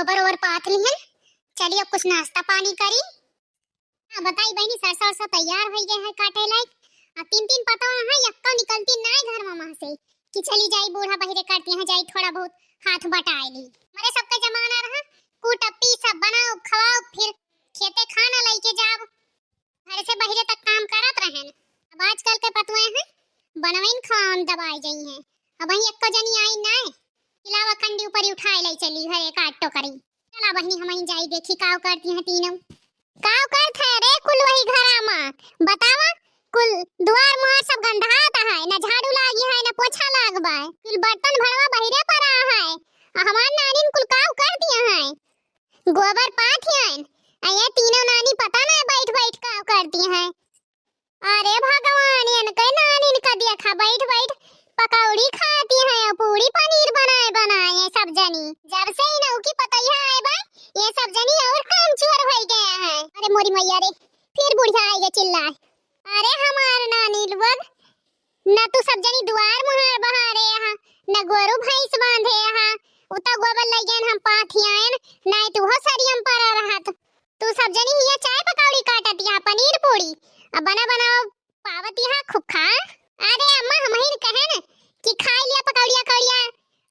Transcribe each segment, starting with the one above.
गोबर और पात ली है। चलिए अब कुछ नाश्ता पानी करी। हाँ बताई बहनी, सरसा सरसा तैयार हो गए है काटे लायक। तीन तीन पता है यक्का निकलती ना घर मामा से कि चली जाई बूढ़ा बहिरे करती है जाई थोड़ा बहुत हाथ बटाएली। मेरे सबका जमाना रहा कुटप्पी सब बनाओ खवाओ फिर खेते खाना लेके जाओ, घर से बहिरे तक काम करत रहे। अब आजकल के पतुए हैं बनवाइन खान दबाई गई हैं। अब वही एक जनी आई ना खिलावा कंडी ऊपर ही उठाए ले चली घर एक आटो करी। चला बहनी हम ही जाई देखी काव करती हैं तीनों। काव करत है रे कुल वही घरा में बतावा। कुल द्वार मुहार सब गंधात है, न झाड़ू लागी है न पोछा लागबा है, कुल बर्तन भरवा बहिरे पड़ा है। हमार नानी कुल काव कर दिया है गोबर पाथ हैं। ये तीनों नानी पता ना बैठ बैठ काव करती हैं। अरे भगवान इनके नानी का देखा बैठ बैठ पकौड़ी खाती है, पूरी पनीर बनाए बनाए सब जनी। जब से इनहु की पतैया आए बा ये सब जनी और काम चोर हो गया है। अरे मोरी मैया रे फिर बुढ़िया आएगा चिल्लाए। अरे हमार नानी लोग न तो सब जनी द्वार मुहार बहारे यहाँ न गोरु भैंस बांधे यहाँ उता गोबर लगन हम पाथियान नहीं तो हो सरियम पर रहत। तू सब जनी हिया चाय पकौड़ी काटत यहाँ पनीर पूरी अब बना बनाओ पावत यहाँ खूब खा। अरे अम्मा हम ही कहे न कि खा लिया पकौड़िया कौड़िया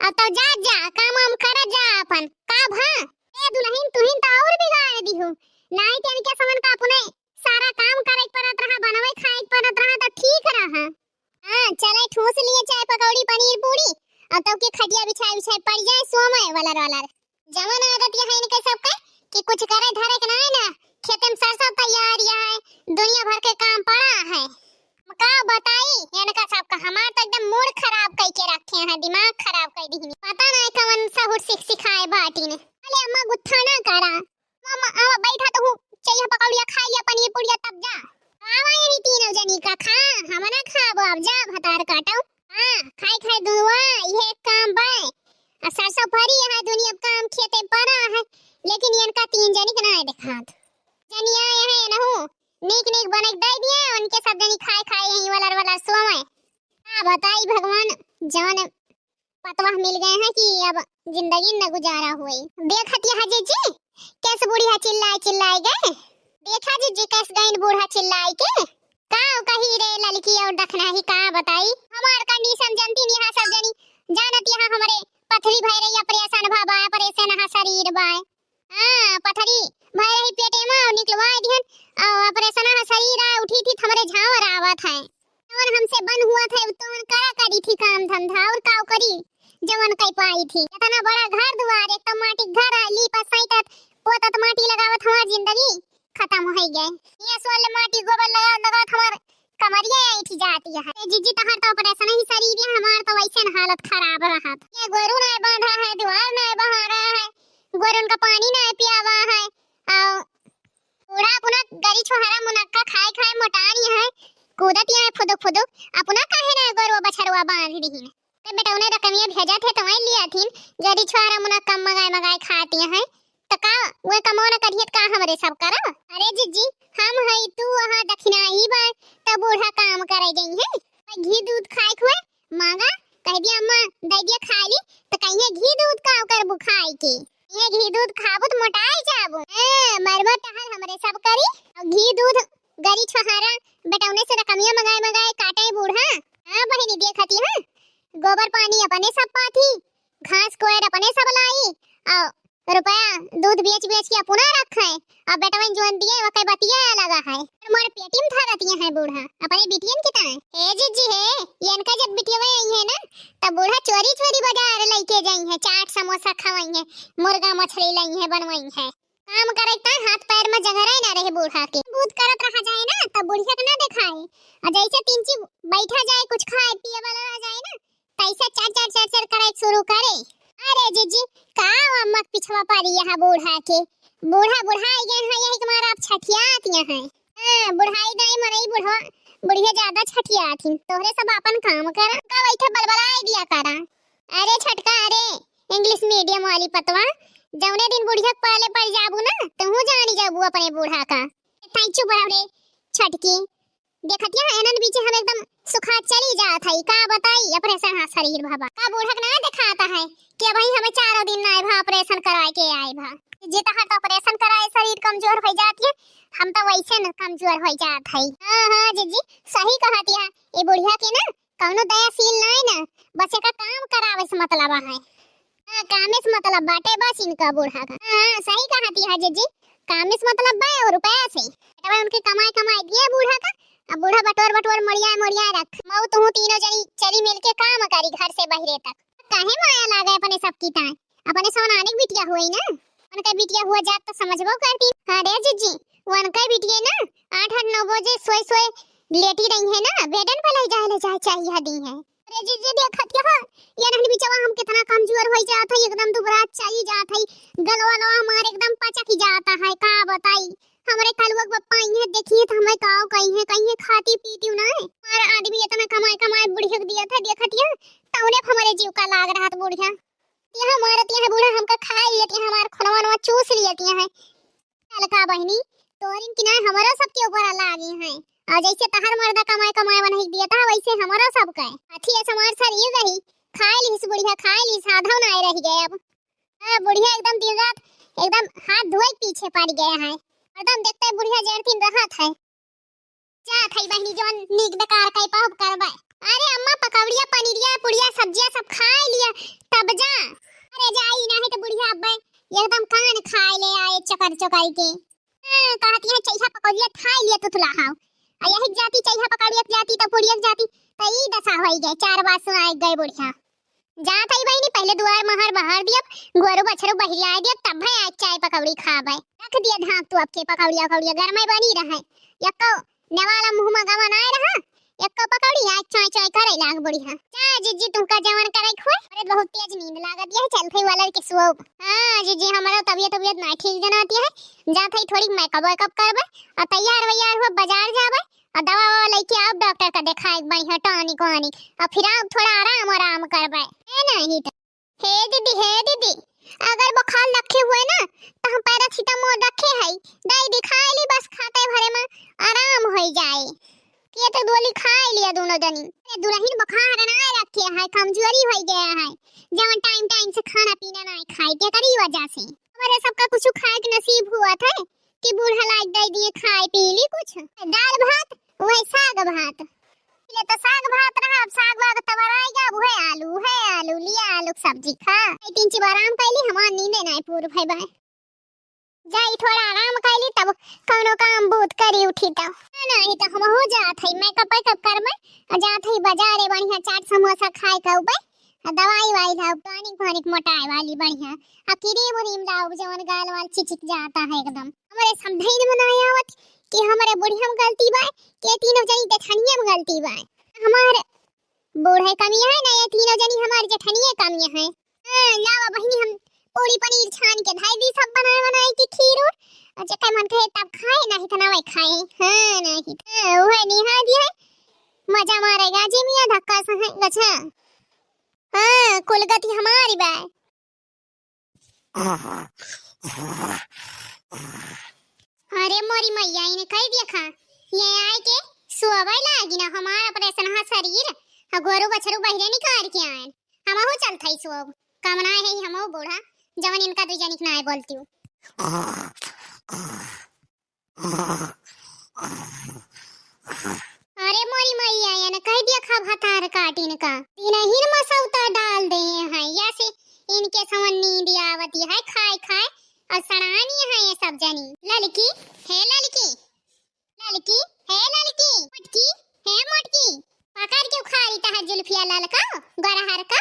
अब तो जा जा काम हम कर जा अपन का भा। ए दुल्हन तुहिन तो और बिगाड़ दी हो नहीं तेन के समन का अपने सारा काम करे परत रहा बनवे खाए परत रहा तो ठीक रहा। हां चले ठूस लिए चाय पकौड़ी पनीर पूरी अब तो के खटिया बिछाए बिछाए पड़ जाए सोमय वाला जवन आदत है इनके सबके कि कुछ करे धरे के ना खेत में सरसों तैयार है दुनिया भर के काम पड़ा है। का बताई इनका सबका हमार तो एकदम मूड खराब कई के रखे हैं, दिमाग खराब कर दी। पता नहीं कौन सा हुट सिखाए बाटी ने। अरे अम्मा गुत्था ना करा मम्मा आवा बैठा तो हूं चाहिए पकौड़िया खाइया पनीर पूड़िया तब जा आवा यही तीनों जनी का खा हम ना खाबो अब जा भतार काटो। हां खाई खाई दुआ ये काम बाय सरसों भरी है दुनिया काम खेते पड़ा है लेकिन इनका तीन जनी के ना दिखात जनी आए हैं ना हूं नीक नीक बने दे दिए उनके सब जनी खाए खाए यही वाला सोए। हां बताई भगवान जान पतवा मिल गए हैं कि अब जिंदगी न गुजारा हुई। देखत यहां जी कैसे बूढ़िया चिल्लाए गए देखा जी कैसे गईन बूढ़ा चिल्लाए के काव कही रे ललकी और दखना ही का बताई। हमार कंडीशन जानती नहीं यहां सब जनी जानत यहां हमारे पथरी भय रही ऑपरेशन भाबा ऑपरेशन हा शरीर बाय। हां पथरी भय रही पेटे में और निकलवा दिहन और ऑपरेशन हा शरीर आ उठी थी हमारे झावर आवत है और हमसे बन हुआ था तो करा करी थी काम धंधा और काव करी जवन कई पाई थी। इतना बड़ा घर द्वार एक तो माटी घर ली पसाईत पोतत माटी लगावत हमार जिंदगी खत्म हो गई। ये सोल माटी गोबर लगावत हमार कमरिया आई थी जाती है। जीजी तहार तो ऑपरेशन ही शरीर है हमार तो वैसे हालत खराब रहत। ये गोरु नहीं बांधा है द्वार नहीं बहारा है गोरुन का पानी नहीं पियावा है और पूरा अपना गरी छोहरा मुनक्का खाए खाए मोटानी है कूदत है फुदुक अपना काहे ना गोरु बछरुआ बांध दी है ते बेटा उन्हें रकमिया भेजा थे तो मैं लिया थी गरी छोहरा मुनक्का मगाए खाती है तो का वो कमौना करियत का हमरे सब करा। अरे जीजी हम है तू वहां दक्षिणा ही बा तब बूढ़ा काम करे गई है घी दूध खाए खुए मांगा कह दिया अम्मा दे दिया खा ली तो कहिए घी दूध का कर बुखाई के ये घी दूध खाबो तो मोटाई जाबो मरबा टहल हमरे सब करी और घी दूध गरी छोहारा बेटौने से रकमिया मगाए काटे बूढ़ा। हां बहिनी देखती है गोबर पानी अपने सब पाथी घास कोयर अपने सब लाई और रुपया दूध बेच के अपना रखा है अब बेटवन जोन दिए वो कई बतिया लगा है हमारे पेटी में धारतिया है बूढ़ा अपने बिटियन की तरह। ए जीजी है ये इनका जब बिटिया आई है ना तब बूढ़ा चोरी बाजार लेके जाई है चाट समोसा खवाई है मुर्गा मछली लाई है बनवाई है काम करता हाथ पैर में जगह ना रहे बूढ़ा के दूध करत रहा जाए ना तब बुढ़िया के ना दिखाए और जैसे तीन ची बैठा जाए कुछ खाए पिए वाला रह जाए ना तैसे चर करे शुरू करे। अरे जीजी का अम्मा पिछवा पारी यहाँ बूढ़ा के बुढ़ाई गए हैं यही तुम्हारा आप छठियातियां हैं। हां बुढ़ाई गए मरई बुढ़िया ज्यादा छठियाथी तोहरे सब अपन काम कर का बैठे बलबलाई दिया करा। अरे छटका अरे इंग्लिश मीडियम वाली पतवा जौने दिन बुढ़िया पहले पड़ जाबू ना तू जानी जाबू अपने बूढ़ा का थैंक यू बड़े छटकी देखतिया एनन बीच हम एकदम सुखा चली जात है का बताई ऑपरेशन हा शरीर भाबा का बूढ़ा ना दिखाता है के भाई हमें 4 दिन ना आए भा ऑपरेशन करवाए के आए भा जे तहार तो ऑपरेशन कराए शरीर कमजोर हो जाती है हम तो वैसे न कमजोर हो जात है। हां हां जीजी सही कहती है ये बुढ़िया के ना कौनो दयाशील नहीं ना बस का काम करावे से मतलब है। हां कामे से मतलब बाटे बस इनका बूढ़ा का। हां सही कहती है जीजी कामे से मतलब बा और रुपया से बेटा उनके कमाई कमाई दिए बूढ़ा का अब बूढ़ा बटोर बटोर मरिया मरिया रख मऊ तो तीनों जनी चली मिलके काम करी घर से बहरे तक काहे माया लागे अपने सबकी ताए अपने सोनाने की बिटिया हुई ना उनका बिटिया हुआ जात तो समझबो करती। अरे जीजी उनका बिटिया ना 8-9 बजे सोए सोए लेटी रही है ना बेडन पे ले जाए चाहिए दी है। अरे जीजी देखत क्या ये नहीं बिचावा हम कितना कमजोर हो जात है एकदम दुबरा चाहिए जात है गलवा लो हमारे एकदम पचक जाता है का बताई हमारे कलवक पप्पा ये देखिए तो हमें काव कहीं है खाती पीती ना हमारा आदमी इतना कमाए कमाए बुढ़िया दिया था देखत या तौने हमारे जीव का लाग रहा था बुढ़िया यहाँ मारती है बूढ़ा हमका खा लेती है हमार खनवा चूस लेती है लड़का बहनी तोरिन की ना हमारा सबके ऊपर लागी है और जैसे तहर मर्दा कमाए कमाए बन दिया था वैसे हमारा सब का अथी है समार शरीर रही खाए ली बुढ़िया खाए ली साधव ना रह गए अब। बुढ़िया एकदम दिन रात एकदम हाथ धोए पीछे पड़ गए हैं एकदम देखते बुढ़िया जड़तीन रहा था जा थई बहनी जोन नीक बेकार कई पाप करबे। अरे अम्मा पकौड़िया पनीरिया पुड़िया सब्जियां सब खा लिया तब जा अरे जाई ना है तो बुढ़िया अब एकदम कान खाए ले आए चकर चकाई के कहती है चैहा पकौड़िया खा लिया तो तुला हां आ यही जाती चैहा पकौड़िया जाती तो पुड़िया जाती तई दशा होई गए 4 बार सुनाई गए बुढ़िया जा थई बहनी पहले दुआर महर बहार दिया गोरू बछरू बहिरिया दिया तब है आज चाय पकौड़ी खाबे रख दिया ढाक तू अब के पकौड़िया पकौड़िया घर में बनी रहे यक्को नेवाला मुंह में गवन आए रहा यक्को पकौड़ी आज चाय चाय करे लाग बुढ़िया जा जीजी तुमका जवन करे खोए अरे बहुत तेज नींद लागत है चल थई वाला के सो। हां जीजी हमारा तबीयत ना ठीक जनाती है जा थई थोड़ी मेकअप वेकअप करबे और तैयार वैयार हो बाजार जाबे और दवा ववा लेके आओ डॉक्टर का दिखाए बढ़िया टॉनिक वानिक और फिर आप थोड़ा आराम करबे है नहीं तो हे दीदी अगर बुखार लखे हुए ना तो हम पैरासिटामोल रखे है दई दिखाई ली बस खाते भरे में आराम हो जाए ये तो गोली खा लिया दोनों जनी दुल्हन बुखार ना रखे है कमजोरी हो गया है जवन टाइम से खाना पीना ना खाए के करी वजह से हमारे सबका कुछ खाए के नसीब हुआ था कि बूढ़ा लाइक दे दिए खाए पी ली कुछ दाल भात वही साग भात ले तो साग भात रहा अब साग भात तब आएगा वो है आलू लिया आलू सब्जी खा 3 बार आराम कैली हमार नींद नहीं पूर भाई भाई जाई थोड़ा आराम कैली तब कोनो काम बूत करी उठी तब नहीं तो हम हो जात है मेकअप कर में जात है बाजारे बढ़िया चाट समोसा खाए कहबे दवाई वाई लाओ टॉनिक मोटाए वाली बढ़िया अब क्रीम उरीम लाओ जवन गाल वाल चिचिक जाता है एकदम हमारे समझाई न बनाया आवत कि हमारे बुढ़िया में गलती बा के तीनों जनी जेठनिया में गलती बा हमारे बूढ़े कमी है ना ये तीनों जनी हमारी जेठनिया कमी है। लावा बहनी हम पूरी पनीर छान के धाई दी सब बनाए की खीर और जके मन करे तब खाए नहीं तो ना वही खाए हां नहीं तो वह निहा दिया मजा मारेगा जी मियां धक्का से है गछा हां कुलगति हमारी बा। अरे मोरी मैया इने कह दिया खा ये आए के सुवाई लागी ना हमारा ऑपरेशन हा शरीर हा गोरू बछरू बहिरे निकाल के आए हम हो चल थई सो कामना है हम बूढ़ा जवन इनका तो जनिक ना है बोलती हूं। अरे मोरी मैया ये ने कह दिया खा भातार काटिन का तीन मसौता डाल दे हैं या से इनके समन नींद आवती है खाए और सड़ानी है ये सब जनी लड़की है मोटकी है मोटकी पकड़ के उखाड़ी ता है जुल्फिया ललका गरहर का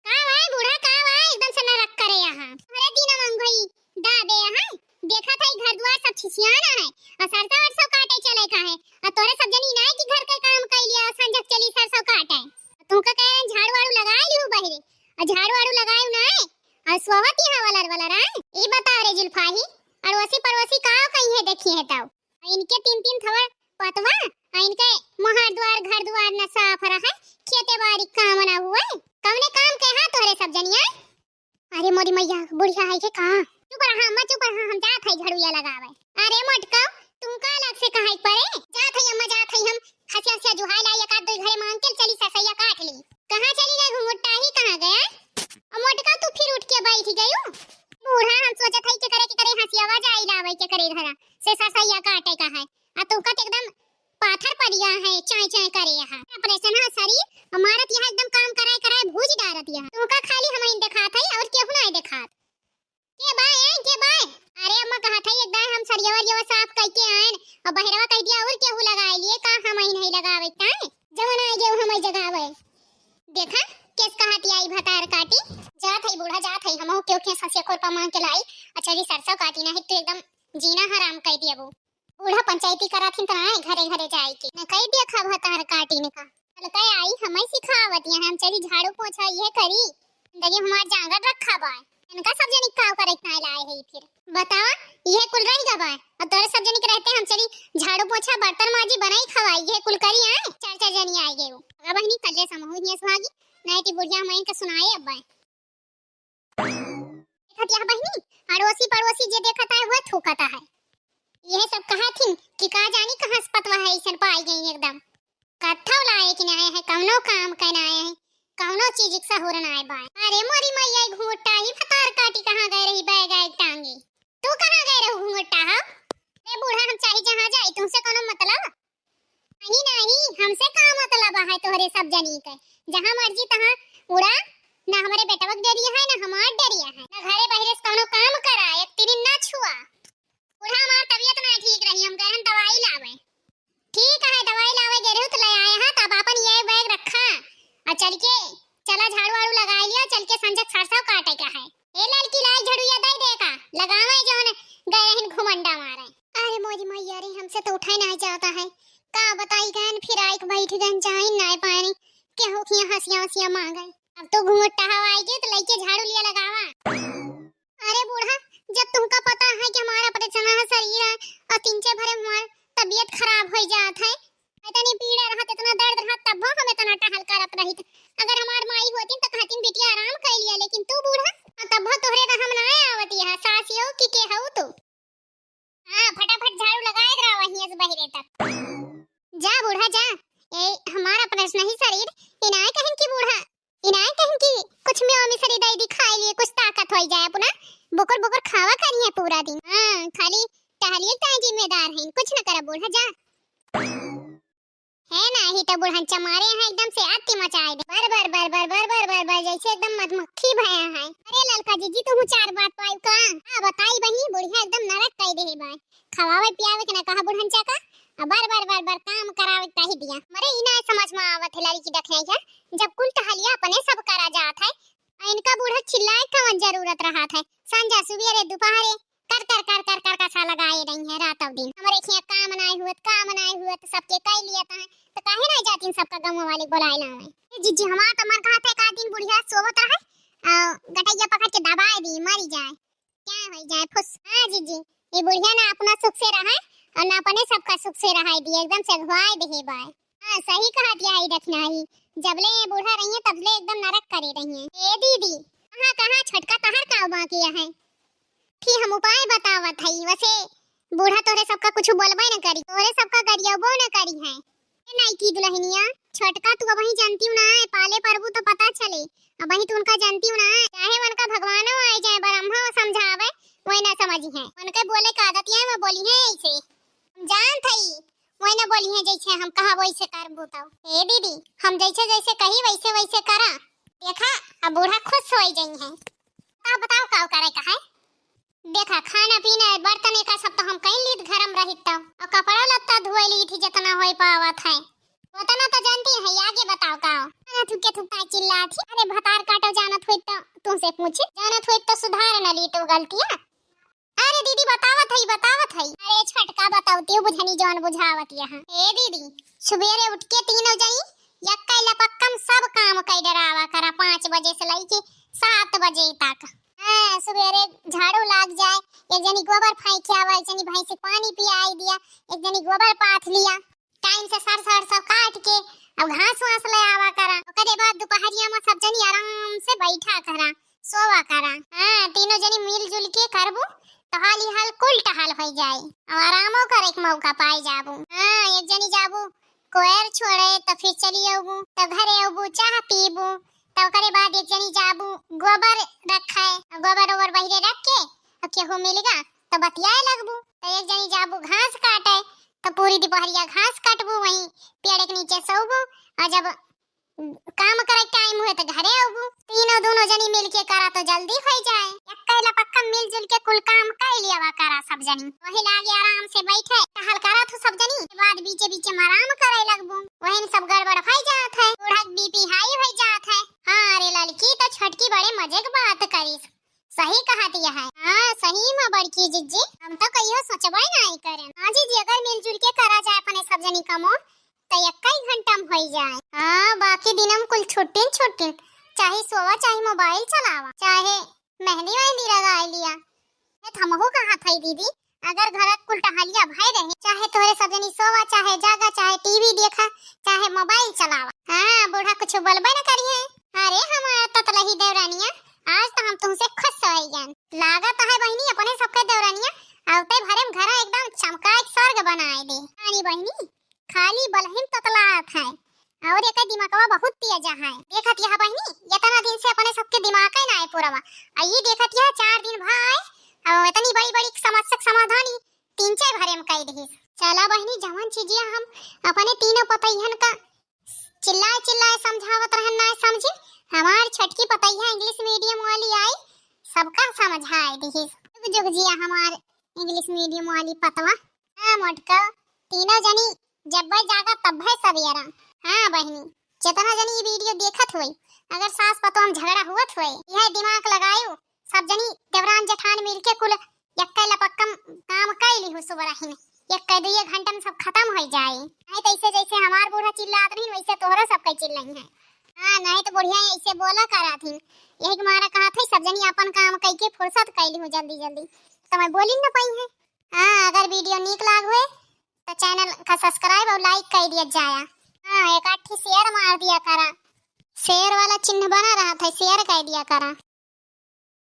भाई बूढ़ा का भाई एकदम से नरक करे यहां अरे दिन मंगई दा दे यहां देखा था घर द्वार सब छिछियाना है और सरसों वरसों काटे चले का है और तोरे सब जनी ना कि घर का काम कर लिया संजक चली सरसों काटे तुमका कह रहे झाड़ू वाड़ू लगा लियो बहिरे और झाड़ू वाड़ू लगायो ना और सोवत यहां वाला रे ई बता रे जुल्फाही अड़ोसी पड़ोसी का कहीं है देखी है तब इनके 3 थवर पतवा इनके मोहर द्वार घर द्वार न साफ रहा खेते बाड़ी काम ना हुए कौने काम के हाथ तोरे सब जनिया। अरे मोरी मैया बुढ़िया है के कहां चुप रहा अम्मा चुप रहा हम जात है झड़ुया लगावे। अरे मोटका तुम का अलग से कहाई परे जात है अम्मा जात है हम हंसिया से जुहाई ला एक आध दो घरे मांग के चली ससैया काट ली कहां चली गई घुंघटा ही कहां गया दिया है चाय चाय करे यहाँ ऑपरेशन है शरीर हमारा यहाँ एकदम काम कराए कराए भूज डारत यहाँ तू का खाली हम दिखात है और केहू नहीं दिखात के बाय है के बाय अरे अम्मा कहा था एकदम हम सरियावर ये साफ करके आए और बहरवा कह दिया और केहू लगाए लिए का हम ही नहीं लगावे काहे जवन आ गए हम जगावे देखा केस कहती आई भतार काटी जात है बूढ़ा जात है हमहु क्यों के ससे खोर पा मांग के लाई अच्छा जी सरसों काटी ना है तो एकदम जीना हराम कह दिया वो बूढ़ा पंचायती कराथिन त आए घरे घरे जाए के न कह दिया खा भतार काटी ने का चल कह आई हमें सिखावत है हम चली झाड़ू पोछा ये करी दगी हमार जांगर रखा बा इनका सब जनी काव करे ना लाए है फिर बतावा ये कुल रही गबा और तोरे सब जनी के रहते हम चली झाड़ू पोछा बर्तन माजी बनाई खवाई ये कुल करी आए चार चार जनी आए गए अगर बहनी कल्ले समूह हिया सुहागी नहीं ती बुढ़िया मैं का सुनाए अब्बा देखत या बहनी अड़ोसी पड़ोसी जे देखता है वह थूकता है यह सब कहा थी कि का जानी कहां से पतवा है इसन पाई गई एकदम कत्था लाए कि आए है कौनो काम करना आए है कौनो चीज का होरन आए बा अरे मोरी मैया घूंघटा ही फतार काटी कहां गए रही बैग आए टांगे तू कहां गए रहो घूंघटा हा रे बूढ़ा हम चाहे जहां जाए तुमसे कोनो मतलब नहीं नहीं हमसे का मतलब है तोहरे सब जनी के जहां मर्जी तहां उड़ा ना हमारे बेटवक डरिया है ना हमार डरिया है ना घरे बहरे से कोनो काम करा एक तिरिन ना छुआ बूढ़ा हमार तबीयत ना ठीक रही हम गरन दवाई लावे ठीक है दवाई लावे गेरे तो ले आए हां तब अपन ये बैग रखा और चल के चला झाड़ू वाड़ू लगा लिया चल के संजक सरसों काटे का है ए लड़की लाई झाड़ू या दई देखा लगावे जोन गए रहन घुमंडा मारे अरे मोजी मैया रे हमसे तो उठाई नहीं जाता है का बताई गन फिर आइक बैठ गन जाई नहीं पानी के हो खिया हंसिया हंसिया मांगे अब तो घूंघटा हवाई के तो लेके झाड़ू लिया लगावा अरे बूढ़ा जब तुमका पता है कि हमारा ऑपरेशन है शरीर है और तिनचे भरे हमार तबीयत खराब हो जात है इतनी पीड़ा रहत इतना दर्द रहत तब हम इतना टहल करत रही अगर हमार माई होती तो कहती बेटी आराम कर लिया लेकिन तू बूढ़ा तब तोहरे का हम ना आवती है सासियो की के हऊ तू हां फटाफट झाड़ू लगाए रहा वहीं से बहिरे तक जा बूढ़ा जा ए हमारा ऑपरेशन ही शरीर इनाय कहन की बूढ़ा इनाय कहन की कुछ में अमी शरीर दई दिखाई लिए कुछ ताकत हो जाए अपना बुकर बुकर खावा करिए पूरा दिन हां खाली टहलिए ता जिम्मेदार है कुछ न करा बूढ़ा जा है ना ही तो बुढ़न चमारे हैं एकदम से आती मचाए दे बर जैसे एकदम मधुमक्खी भया है अरे ललका जीजी तुम चार बात पाई का हां बताई बही बुढ़िया एकदम नरक कह दे बाय खवावे पियावे के ना कहा बुढ़न चाका बर काम करावे कही दिया मरे इना समझ में आवत है लड़की देखने जा जब कुल टहलिया अपने सब करा जात है इनका बूढ़ा चिल्लाए कवन जरूरत रहा है संजा सुबेरे दोपहरे कर का सा लगाए रही है रात और दिन हमारे खिया काम नाय हुआ सबके कह लिया था तो काहे ना जातीन सबका गांव वाले बुलाए लावे जीजी हमार त मर कहा थे का दिन बुढ़िया सोवत रहे गटैया पकड़ के दबाए दी मरी जाए क्या हो जाए फुस हां जीजी ये बुढ़िया ना अपना सुख से रहे और ना अपने सबका सुख से रहाई दी एकदम से घुआए दे बाय हां सही कहा दिया ही रखना ही जबले ये बूढ़ा रही है तबले एकदम नरक करे रही है ए दीदी कहां छटका तहर का बाकी है फिर हम उपाय बतावत हई वैसे बूढ़ा तोरे सबका कुछ बोलबे न करी तोरे सबका गरियबो न करी है नहीं की दुल्हनिया छटका तू वही जानती हूं ना पाले परबू तो पता चले अब वही तू उनका जानती हूं ना चाहे उनका भगवानो आ जाए ब्रह्मा समझावे वही ना समझी है उनके बोले का आदत है मैं बोली है ऐसे हम जान थई वही ना बोली है जैसे हम कहा वैसे कर बताओ ए दीदी हम जैसे जैसे कही वैसे वैसे करा देखा अब बूढ़ा खुश हो जाई है बताओ का करे का है देखा खाना पीना बर्तन का सब तो हम कहीं लीत घरम रहित तो और कपड़ा लत्ता धोए ली थी जितना होई पावत है उतना तो जानती है आगे बताओ का अरे थुके थुका चिल्ला थी अरे भतार काटो जानत होई तो तुमसे पूछे जानत होई तो सुधार न ली तो गलतियां अरे दीदी बतावत है अरे छटका बताओती हूं बुझनी जौन बुझावत यहां ए दीदी सुबेरे उठ के तीनों जाई यक्का लपक्कम सब काम कई डरावा करा 5 बजे से लेके 7 बजे तक हां सुबेरे झाड़ू लाग जाए एक जनी गोबर फेंक आवा एक जनी भैंस से पानी पियाई दिया एक जनी गोबर पाथ लिया टाइम से सर सब काट के अब घास वास ले आवा करा ओकरे बाद दोपहरिया में सब जनी आराम से बैठा करा सोवा करा हां तीनों जनी मिलजुल के करबू तो हाली हाल कुल टहल हो जाए और आरामो करे एक मौका पाई जाबू हां एक जनी जाबू कोयर छोड़े तो फिर चली आबू तो घरे आबू चाह पीबू तो ओकरे बाद एक जनी जाबू गोबर रखे गोबर ओवर बहिरे रख के अब केहू मिलेगा तो बतियाए लगबू तो एक जनी जाबू घास काटे तो पूरी दोपहरिया घास काट हटबू वहीं पेड़ के नीचे सोबू और जब काम करे टाइम हुए तो घरे आबू। तीनों दोनों जनी मिलके करा तो जल्दी हो जाए। अकेला पक्का मिलजुल के कुल काम कर लिया करा सब जनी। वही लागे आराम से बैठे टहल करा तो सब जनी के बाद बीचे बीचे में आराम करे लगबू। वही सब गड़बड़ हो जात है, बूढ़ा बीपी हाई हो जात है। हां रे लड़की तो छटकी बड़े मजे की बात करीस। सही कहा दिया है। हां सही में बड़की जिज्जी हम तो कहियो सोचबे नहीं करें। हां जी अगर मिलजुल के करा जाए अपने सब जनी कमो तो एक घंटा में हो जाए। हाँ बाकी दिनम कुल छुट्टी चाहे सोवा चाहे मोबाइल चलावा चाहे मेहंदी वेहंदी लगा लिया। हमहू कहा था दीदी अगर घर कुल टहलिया भाई रहे चाहे तोरे सब जनी सोवा चाहे जागा चाहे टीवी देखा चाहे मोबाइल चलावा। हाँ बूढ़ा कुछ बोलबे न करिए। अरे हमारा ततलही देवरानिया आज तो हम तुमसे खुश हो गए। लागत है बहनी अपने सबके देवरानिया आवते भरे में घर एकदम चमका एक स्वर्ग बनाए दे। रानी बहनी खाली बलहीन ततलात है और एक दिमागवा बहुत तेज है। देखत यह बहनी इतना दिन से अपने सबके दिमाग ही ना है पूरा। आइए देखत यह 4 दिन भाई और इतनी बड़ी बड़ी समस्या समाधानी 3-4 भरे में कह दी। चला बहनी जवन चीजिए हम अपने तीनों पतैहन का चिल्लाए चिल्लाए समझावत रहन ना समझी। हमार छटकी पतैया इंग्लिश मीडियम वाली आई सबका समझाए दी। जुग जिया हमार इंग्लिश मीडियम वाली पतवा। हां मोटका तीनों जनी जब भाई जागा तब भाई सवेरा। हाँ बहनी जितना जनी ये वीडियो देखत हुई अगर सास पतो हम झगड़ा हुआ हुई यह दिमाग लगायो सब जनी देवरान जेठान मिलके कुल यक्का पक्कम काम कैली हो सुबह रही एक 2 घंटा में सब खत्म हो जाए। नहीं तो ऐसे जैसे हमार बूढ़ा चिल्लात रही वैसे तोहरा सब कई चिल्लाई है। हाँ नहीं तो बुढ़िया ऐसे बोला करा थी यही तुम्हारा कहा था सब जनी अपन काम कई के फुर्सत कैली हो जल्दी जल्दी तो मैं बोली न पाई है। हाँ अगर वीडियो नीक लाग हुए तो चैनल का सब्सक्राइब और लाइक कर दिया जाया। हाँ एक आठी शेयर मार दिया करा शेयर वाला चिन्ह बना रहा था शेयर कर दिया करा।